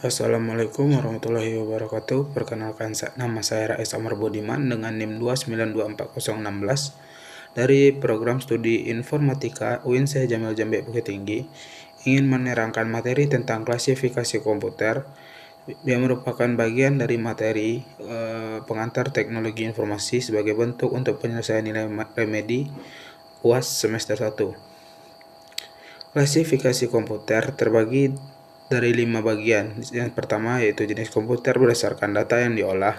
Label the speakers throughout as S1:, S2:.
S1: Assalamualaikum warahmatullahi wabarakatuh. Perkenalkan, nama saya Rais Amar Budiman dengan NIM 2924016 dari program studi Informatika UIN Syekh Jamil Jambe Bukit Tinggi. Ingin menerangkan materi tentang klasifikasi komputer yang merupakan bagian dari materi pengantar teknologi informasi sebagai bentuk untuk penyelesaian nilai remedi UAS semester 1. Klasifikasi komputer terbagi dari 5 bagian. Yang pertama yaitu jenis komputer berdasarkan data yang diolah.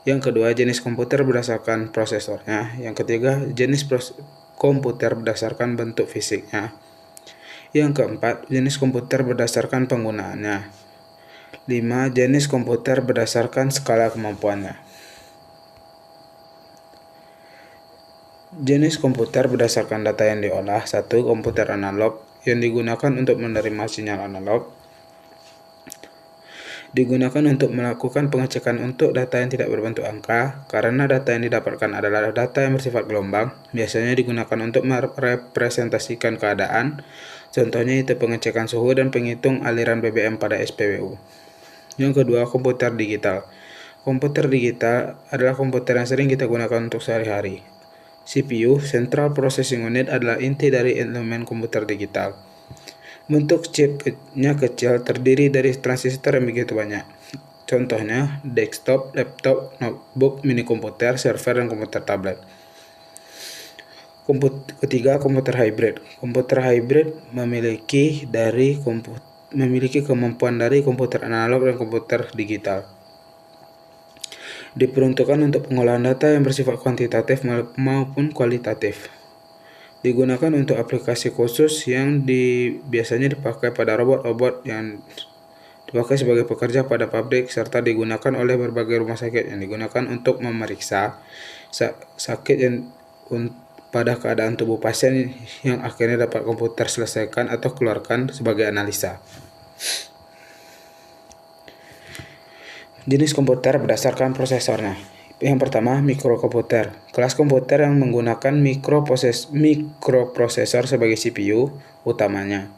S1: Yang kedua, jenis komputer berdasarkan prosesornya. Yang ketiga, jenis komputer berdasarkan bentuk fisiknya. Yang keempat, jenis komputer berdasarkan penggunaannya. 5. Jenis komputer berdasarkan skala kemampuannya. Jenis komputer berdasarkan data yang diolah. 1. Komputer analog yang digunakan untuk menerima sinyal analog. Digunakan untuk melakukan pengecekan untuk data yang tidak berbentuk angka, karena data yang didapatkan adalah data yang bersifat gelombang. Biasanya digunakan untuk merepresentasikan keadaan. Contohnya itu pengecekan suhu dan penghitung aliran BBM pada SPBU. Yang kedua, komputer digital. Komputer digital adalah komputer yang sering kita gunakan untuk sehari-hari. CPU, Central Processing Unit, adalah inti dari elemen komputer digital. Bentuk chipnya kecil, terdiri dari transistor yang begitu banyak. Contohnya desktop, laptop, notebook, mini komputer, server, dan komputer tablet. Ketiga, komputer hybrid. Komputer hybrid memiliki kemampuan dari komputer analog dan komputer digital. Diperuntukkan untuk pengolahan data yang bersifat kuantitatif maupun kualitatif. Digunakan untuk aplikasi khusus yang biasanya dipakai pada robot-robot yang dipakai sebagai pekerja pada pabrik, serta digunakan oleh berbagai rumah sakit yang digunakan untuk memeriksa sakit yang pada keadaan tubuh pasien yang akhirnya dapat komputer selesaikan atau keluarkan sebagai analisa. Jenis komputer berdasarkan prosesornya. Yang pertama, mikrokomputer. Kelas komputer yang menggunakan mikroprosesor sebagai CPU utamanya.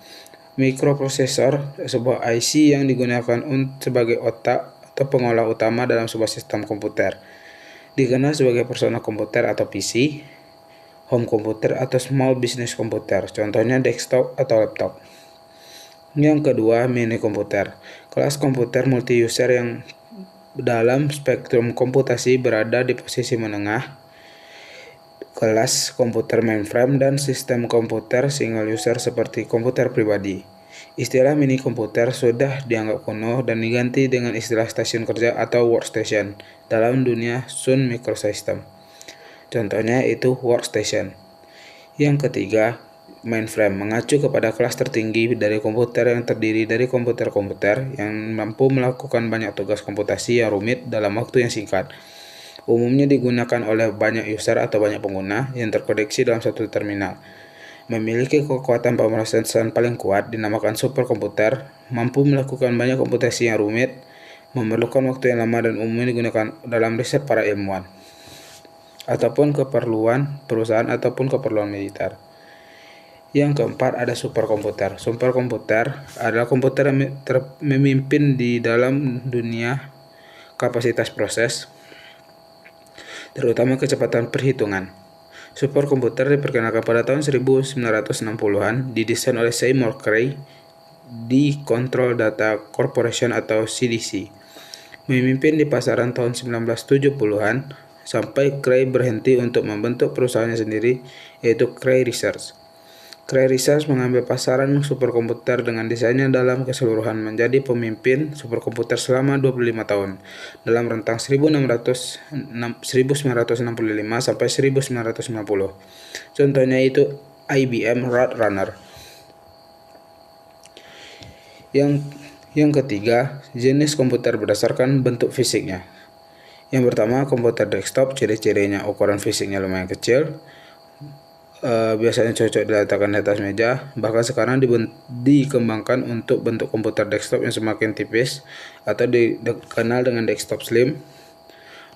S1: Mikroprosesor sebuah IC yang digunakan sebagai otak atau pengolah utama dalam sebuah sistem komputer. Dikenal sebagai personal komputer atau PC, home komputer atau small business komputer, contohnya desktop atau laptop. Yang kedua, mini komputer. Kelas komputer multi-user yang dalam spektrum komputasi berada di posisi menengah. Kelas komputer mainframe dan sistem komputer single user seperti komputer pribadi. Istilah mini komputer sudah dianggap kuno dan diganti dengan istilah stasiun kerja atau workstation dalam dunia Sun Microsystem. Contohnya itu workstation. Yang ketiga, mainframe mengacu kepada kelas tertinggi dari komputer yang terdiri dari komputer-komputer yang mampu melakukan banyak tugas komputasi yang rumit dalam waktu yang singkat. Umumnya digunakan oleh banyak user atau banyak pengguna yang terkoneksi dalam satu terminal. Memiliki kekuatan pemrosesan paling kuat, dinamakan superkomputer, mampu melakukan banyak komputasi yang rumit, memerlukan waktu yang lama, dan umumnya digunakan dalam riset para ilmuwan ataupun keperluan perusahaan ataupun keperluan militer. Yang keempat, ada superkomputer. Superkomputer adalah komputer yang memimpin di dalam dunia kapasitas proses, terutama kecepatan perhitungan. Superkomputer diperkenalkan pada tahun 1960-an, didesain oleh Seymour Cray di Control Data Corporation atau CDC. Memimpin di pasaran tahun 1970-an sampai Cray berhenti untuk membentuk perusahaannya sendiri, yaitu Cray Research. Cray Research mengambil pasaran superkomputer dengan desainnya dalam keseluruhan menjadi pemimpin superkomputer selama 25 tahun dalam rentang 1965 sampai 1990. Contohnya itu IBM Roadrunner. Yang ketiga, jenis komputer berdasarkan bentuk fisiknya. Yang pertama, komputer desktop, ciri-cirinya ukuran fisiknya lumayan kecil. Biasanya cocok diletakkan di atas meja. Bahkan sekarang dikembangkan untuk bentuk komputer desktop yang semakin tipis atau dikenal dengan desktop slim.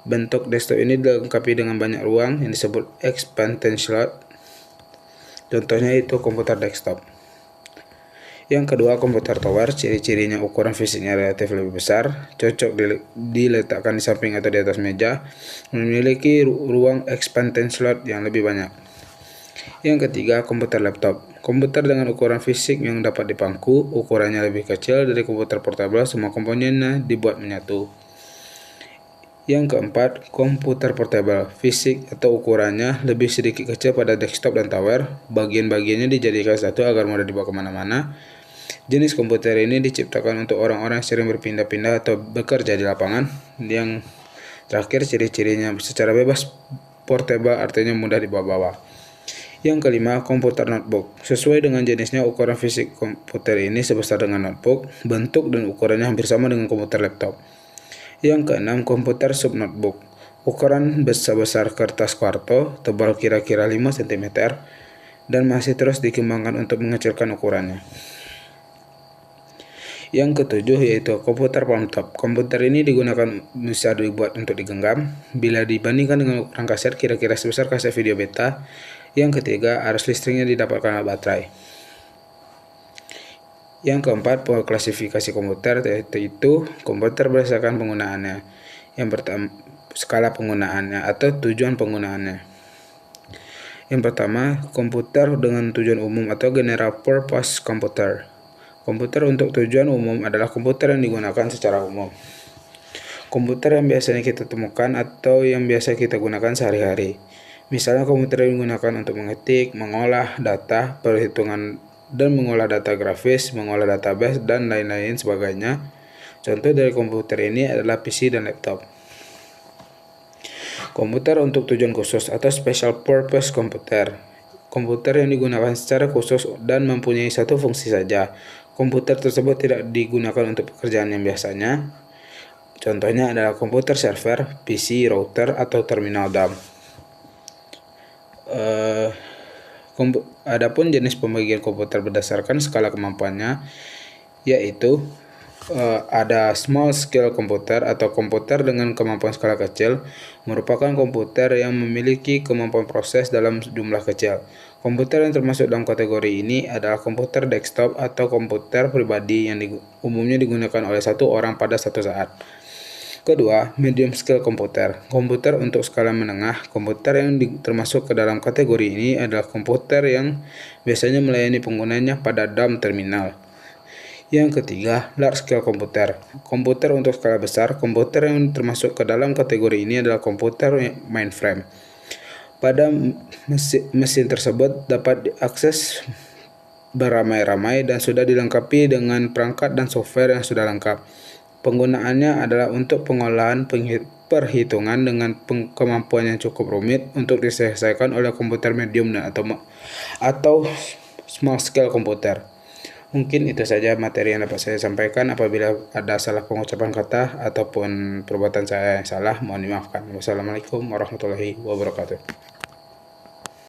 S1: Bentuk desktop ini dilengkapi dengan banyak ruang yang disebut expansion slot. Contohnya itu komputer desktop. Yang kedua, komputer tower. Ciri-cirinya ukuran fisiknya relatif lebih besar, cocok diletakkan di samping atau di atas meja, memiliki ruang expansion slot yang lebih banyak. Yang ketiga, komputer laptop. Komputer dengan ukuran fisik yang dapat dipangku, ukurannya lebih kecil dari komputer portable, semua komponennya dibuat menyatu. Yang keempat, komputer portable. Fisik atau ukurannya lebih sedikit kecil pada desktop dan tower. Bagian-bagiannya dijadikan satu agar mudah dibawa kemana-mana. Jenis komputer ini diciptakan untuk orang-orang yang sering berpindah-pindah atau bekerja di lapangan. Yang terakhir, ciri-cirinya secara bebas portable, artinya mudah dibawa-bawa. Yang kelima, komputer notebook. Sesuai dengan jenisnya, ukuran fisik komputer ini sebesar dengan notebook. Bentuk dan ukurannya hampir sama dengan komputer laptop. Yang keenam, komputer subnotebook. Ukuran sebesar kertas kuarto, tebal kira-kira 5 cm, dan masih terus dikembangkan untuk mengecilkan ukurannya. Yang ketujuh yaitu komputer palmtop. Komputer ini bisa dibuat untuk digenggam. Bila dibandingkan dengan ukuran kaset, kira-kira sebesar kaset video beta. Yang ketiga, arus listriknya didapatkan dari baterai. Yang keempat, klasifikasi komputer, yaitu komputer berdasarkan penggunaannya. Yang pertama, skala penggunaannya atau tujuan penggunaannya. Yang pertama, komputer dengan tujuan umum atau general purpose computer. Komputer untuk tujuan umum adalah komputer yang digunakan secara umum. Komputer yang biasanya kita temukan atau yang biasa kita gunakan sehari-hari. Misalnya komputer yang digunakan untuk mengetik, mengolah data, perhitungan, dan mengolah data grafis, mengolah database, dan lain-lain sebagainya. Contoh dari komputer ini adalah PC dan laptop. Komputer untuk tujuan khusus atau special purpose computer. Komputer yang digunakan secara khusus dan mempunyai satu fungsi saja. Komputer tersebut tidak digunakan untuk pekerjaan yang biasanya. Contohnya adalah komputer server, PC, router, atau terminal DAM. Adapun jenis pembagian komputer berdasarkan skala kemampuannya, yaitu ada small scale komputer atau komputer dengan kemampuan skala kecil, merupakan komputer yang memiliki kemampuan proses dalam jumlah kecil. Komputer yang termasuk dalam kategori ini adalah komputer desktop atau komputer pribadi yang umumnya digunakan oleh satu orang pada satu saat. Kedua, medium scale komputer. Komputer untuk skala menengah. Komputer yang termasuk ke dalam kategori ini adalah komputer yang biasanya melayani penggunanya pada DAM terminal. Yang ketiga, large scale komputer. Komputer untuk skala besar. Komputer yang termasuk ke dalam kategori ini adalah komputer mainframe. Pada mesin tersebut dapat diakses beramai-ramai dan sudah dilengkapi dengan perangkat dan software yang sudah lengkap. Penggunaannya adalah untuk pengolahan perhitungan dengan kemampuan yang cukup rumit untuk diselesaikan oleh komputer medium atau small scale komputer. Mungkin itu saja materi yang dapat saya sampaikan. Apabila ada salah pengucapan kata ataupun perbuatan saya yang salah, mohon dimaafkan. Wassalamualaikum warahmatullahi wabarakatuh.